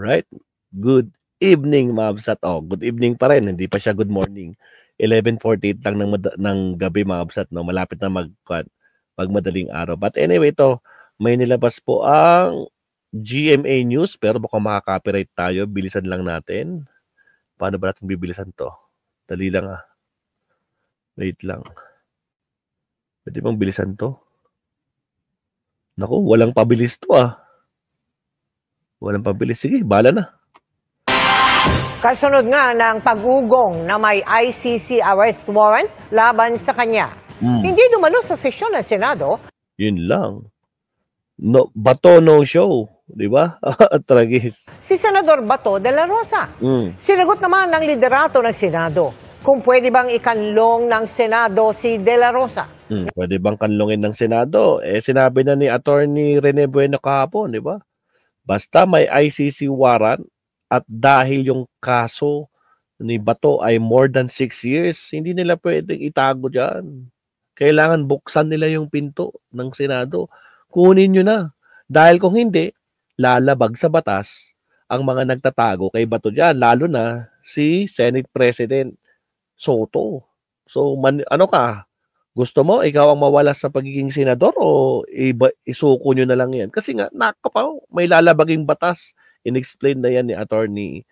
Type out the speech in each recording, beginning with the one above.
Alright. Good evening, Mabsat. Oh, good evening pa rin. Hindi pa siya good morning. 11:48 lang ng gabi, Mabsat. No? Malapit na magmadaling araw. But anyway, may nilabas po ang GMA News. Pero baka makaka-copyright tayo. Bilisan lang natin. Paano ba natin bibilisan to? Dali lang ah. Wait lang. Pwede bang bilisan to? Naku, walang pabilis to ah. Walang pabilis. Sige, bala na. Kasunod nga ng pag-ugong na may ICC arrest warrant laban sa kanya. Hindi dumalo sa sesyon ng Senado. Yun lang. No, Bato no show. Di ba? Tragis. Si Senador Bato de la Rosa. Sinagot naman ng liderato ng Senado kung pwede bang ikanlong ng Senado si de la Rosa. Pwede bang kanlongin ng Senado? Sinabi na ni Attorney Rene Bueno kahapon, di ba? Basta may ICC warrant at dahil yung kaso ni Bato ay more than 6 years, hindi nila pwedeng itago dyan. Kailangan buksan nila yung pinto ng Senado. Kunin nyo na. Dahil kung hindi, lalabag sa batas ang mga nagtatago kay Bato dyan, lalo na si Senate President Soto. So, ano ka? Gusto mo, ikaw ang mawala sa pagiging senador o isuko nyo na lang yan? Kasi nga, nakapaw, may lalabaging batas. In-explain na yan ni Attorney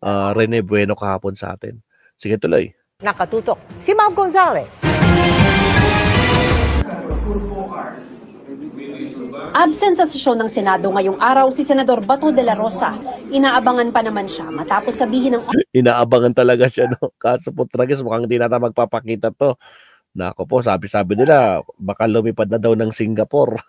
Rene Bueno kahapon sa atin. Sige, tuloy. Nakatutok si Ma'am Gonzales. Absent sa sesyon ng Senado ngayong araw si Senador Bato de la Rosa. Inaabangan pa naman siya matapos sabihin ng... Inaabangan talaga siya, no? Kaso po, tragis, mukhang hindi natin magpapakita to. Nako po, sabi nila, baka lumipad na daw ng Singapore.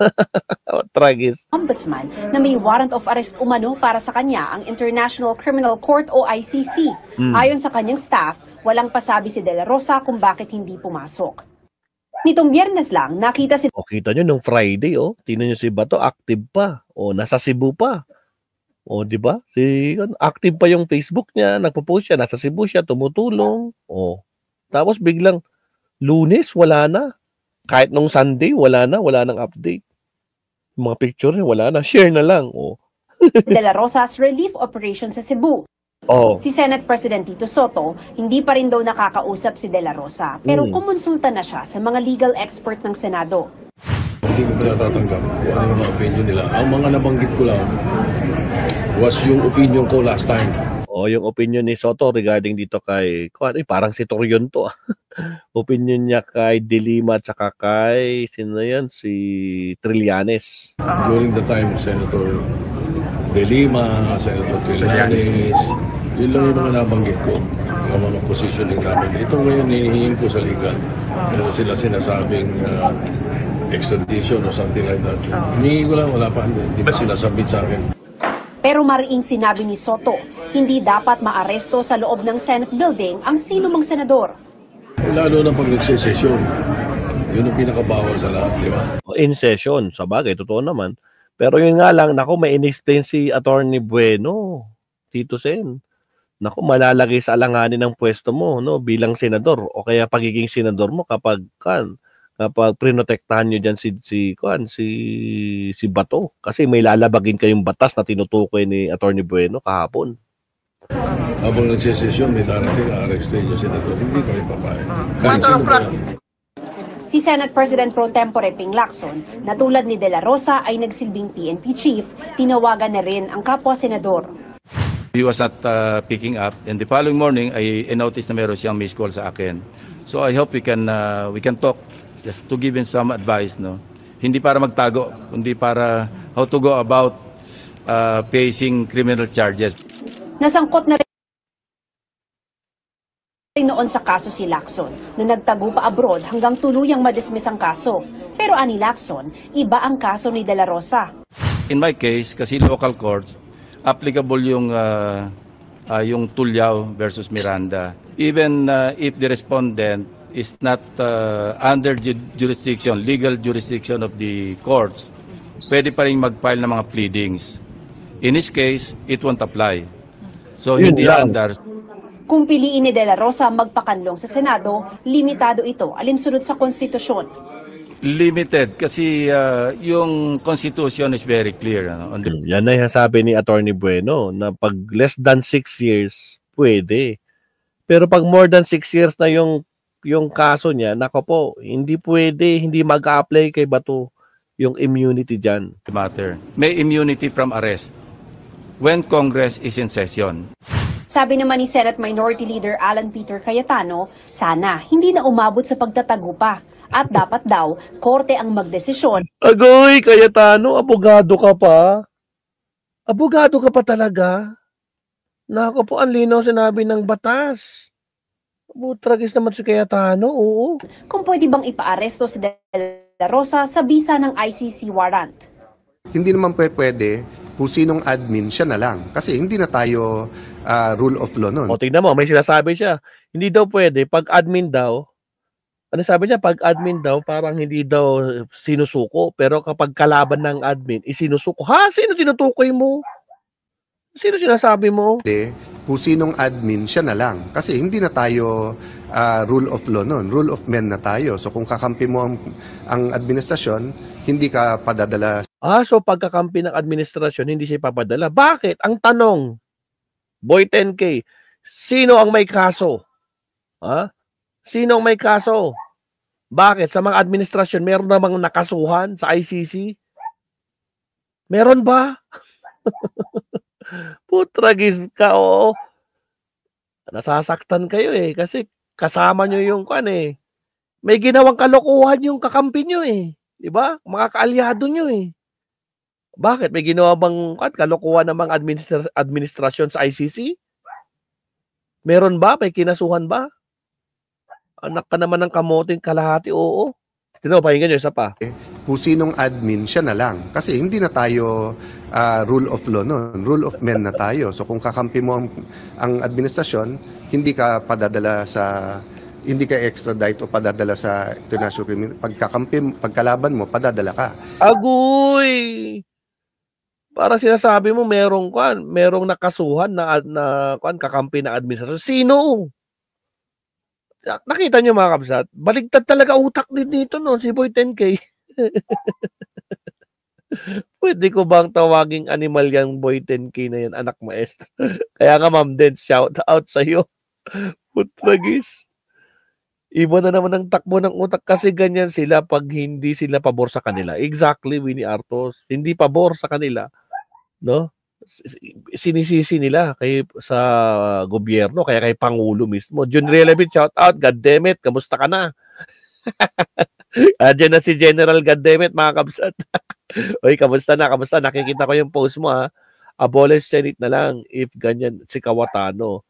Tragis. Ombudsman na may warrant of arrest umano para sa kanya ang International Criminal Court o ICC. Ayon sa kanyang staff, walang pasabi si De La Rosa kung bakit hindi pumasok. Nitong Biyernes lang, nakita si... O, kita nyo nung Friday, tingnan nyo si Bato, active pa. O, nasa Cebu pa. O, di ba? Active pa yung Facebook niya, nagpo-post siya, nasa Cebu siya, tumutulong. O, tapos biglang Lunes, wala na. Kahit nung Sunday, wala nang update. Mga picture niya, wala na. Share na lang. De La Rosa's relief operation sa Cebu. Si Senate President Tito Soto, hindi pa rin daw nakakausap si De La Rosa. Pero kumonsulta na siya sa mga legal expert ng Senado. Hindi ko pala tatanggap kung ano mga opinion nila. Ang mga nabanggit ko lang was yung opinion ko last time. Yung opinion ni Soto regarding dito kay, parang si Torion to. Opinion niya kay De Lima at saka kay, sino yan? Si Trillanes. During the time, Senator De Lima, Senator Trillanes, yun lang yung mga nabanggit ko. Yung mga positioning namin. Ito ngayon, hinihingi ko sa legal. Pero sila sinasabing extradition or something like that. Hinihingi ko lang, wala pa. Hindi ba sinasabit sa akin? Pero mariing sinabi ni Soto, hindi dapat maaresto sa loob ng Senate building ang sino mang senador. Lalo na pag nagsisesyon. Yun ang pinakabawal sa lahat, di ba? In session, sa bagay, totoo naman. Pero yun nga lang, may in-explain si Attorney Bueno, Tito Sen. Malalagay sa alanganin ng pwesto mo, no, bilang senador o kaya pagiging senador mo kapag prinotektahan nyo dyan si Bato. Kasi may lalabagin kayong batas na tinutukoy ni Attorney Bueno kahapon. Habang nagsisesyon, may darating arrestin yung senador. Hindi kami papayag. Si Senate President Pro Tempore Ping Lacson, na tulad ni De La Rosa ay nagsilbing PNP chief, tinawagan na rin ang kapwa-senador. He was not picking up, and the following morning I noticed na meron siyang missed call sa akin. So I hope we can talk just to give him some advice, no. Hindi para magtago, kundi para how to go about facing criminal charges. Nasangkot na rin noon sa kaso si Lacson na nagtago pa abroad hanggang tuluyang madismiss ang kaso. Pero ani Lacson, iba ang kaso ni De La Rosa. In my case, kasi local courts, applicable yung Tulyaw versus Miranda. Even if the respondent is not under jurisdiction, legal jurisdiction of the courts, pwede pa rin mag-file ng mga pleadings. In this case, it won't apply. So hindi under. Kung piliin ni De La Rosa magpakanlong sa Senado, limitado ito alinsunod sa konstitusyon. Limited kasi yung constitution is very clear. Ano, on the... Yan na yung sabi ni Attorney Bueno na pag less than 6 years, pwede. Pero pag more than 6 years na yung kaso niya, nako po, hindi pwede, hindi mag-apply kay Bato yung immunity dyan. matter. May immunity from arrest when Congress is in session. Sabi naman ni Senate Minority Leader Alan Peter Cayetano, sana hindi na umabot sa pagtatago pa. At dapat daw, korte ang magdesisyon. Agoy, Cayetano, abogado ka pa? Abogado ka pa talaga? Nako po, ang linaw sinabi ng batas. Tragis naman si Cayetano, oo. Kung pwede bang ipaaresto si De La Rosa sa bisa ng ICC warrant. Hindi naman pwede kung sinong admin siya na lang. Kasi hindi na tayo rule of law nun. O tingnan mo, may sinasabi siya. Hindi daw pwede, pag admin daw, ano sabi niya, pag admin daw, parang hindi daw sinusuko. Pero kapag kalaban ng admin, isinusuko. Ha? Sino tinutukoy mo? Sino sinasabi mo? Kung sinong admin siya na lang. Kasi hindi na tayo rule of law nun. Rule of men na tayo. So kung kakampi mo ang administrasyon, hindi ka padadala. So pagkakampi ng administrasyon, hindi siya ipapadala. Bakit? Ang tanong, Boy 10K, sino ang may kaso? Ha? Sino ang may kaso? Bakit? Sa mga administrasyon, meron namang nakasuhan sa ICC? Meron ba? Putragis ka, oo. Nasasaktan kayo eh. Kasi kasama nyo yung may ginawang kalokohan yung kakampi nyo eh. Diba? Mga kaalyado nyo eh. Bakit? May ginawa bang kalokohan ng mga administrasyon sa ICC? Meron ba? May kinasuhan ba? Anak ka naman ng kamoting kalahati, oo. Pakinggan nyo, isa pa. Kung sinong admin siya na lang. Kasi hindi na tayo rule of law nun. Rule of men na tayo. So kung kakampi mo ang administrasyon, hindi ka padadala hindi ka extradite o padadala sa international criminal. Pagkalaban mo, padadala ka. Agoy! Para sinasabi mo merong nakasuhan na kakampi ng administrasyon. Sino? Nakita niyo mga kabsat, baligtad talaga utak din dito no, si Boy 10K. Pwede ko bang tawaging animal yung Boy 10K na yan, anak maestro? Kaya nga Ma'am Den, shout out sa iyo. Putragis. Iba na naman ang takbo ng utak kasi ganyan sila pag hindi sila pabor sa kanila. Exactly, Winnie Artos. Hindi pabor sa kanila. No? Sinisisi nila sa gobyerno, kaya kay Pangulo mismo. Jun Relevit, shout out, goddammit, kamusta ka na? Diyan na si General goddammit, mga kabsat. Oy, kamusta na? Nakikita ko yung post mo ha. Abolish Senate na lang if ganyan si Cayetano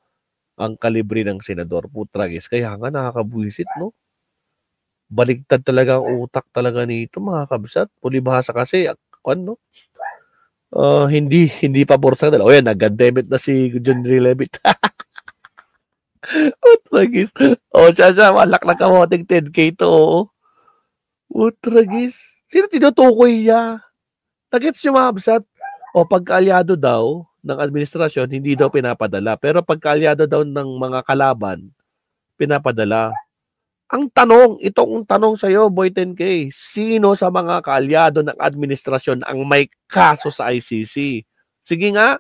ang kalibre ng senador. Putragis. Kaya nga nakakabuisit, no? Baligtad talaga ang utak talaga nito, mga kabsat. Pulibhasa kasi, no? Hindi pabor sa kanila. O yan, nag-goddammit na si John Relevit. Utragis. Siya, malak na kamoting 10K to. Utragis. Sino tinutukoy niya? Nagets yung mga absat. Pagkaalyado daw ng administrasyon, hindi daw pinapadala. Pero pagkaalyado daw ng mga kalaban, pinapadala. Ang tanong, itong tanong sa'yo, Boy 10K, sino sa mga kaalyado ng administrasyon ang may kaso sa ICC? Sige nga.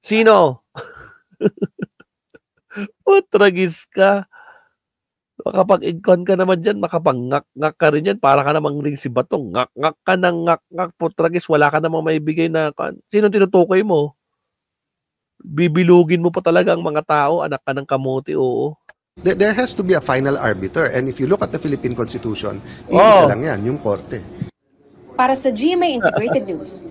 Sino? Tragis ka. Makapag-igkon ka naman dyan, makapag-ngak-ngak ka rin dyan, para ka namang ring si Batong. Ngak-ngak ka ng ngak-ngak, putragis, wala ka namang maibigay na, sino tinutukoy mo? Bibilugin mo pa talaga ang mga tao, anak ka ng kamote, oo. There has to be a final arbiter, and if you look at the Philippine Constitution, isa lang yan, yung korte. Para sa GMA Integrated News.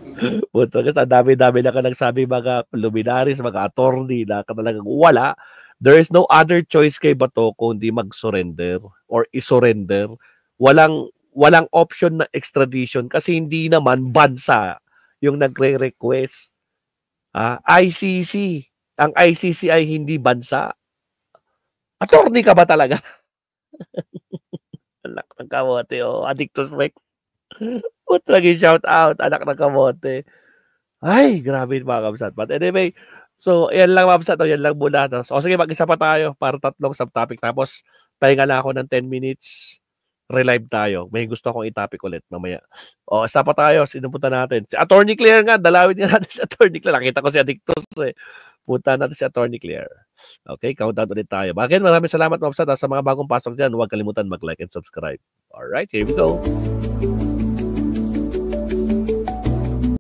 Putragis, ang dami-dami na ka nagsabi mga luminaries, mga attorney na talagang wala. There is no other choice kay Bato kundi mag-surrender or isurrender. Walang option na extradition kasi hindi naman bansa yung nagre-request. ICC. Ang ICC ay hindi bansa. Attorney ka ba talaga? Anak ng kamote, Addictus Rex. Putragis, shout out, anak ng kamote. Ay, grabe mga kabsat. But anyway, so, yan lang, Mabsat. Yan lang muna. No? So, sige, mag-isa pa tayo para 3 subtopic. Tapos, pahinga na ako ng 10 minutes. relive tayo. May gusto akong i-topic ulit mamaya. O, isa pa tayo. Sino punta natin? Si Attorney Claire nga. Dalawin nga natin si Attorney Claire. Nakita ko si Addictus eh. Punta natin si Attorney Claire. Okay, countdown ulit tayo. Bakit? Maraming salamat, Ma'am Sad. Sa mga bagong pasok dyan, huwag kalimutan mag-like and subscribe. Alright, here we go.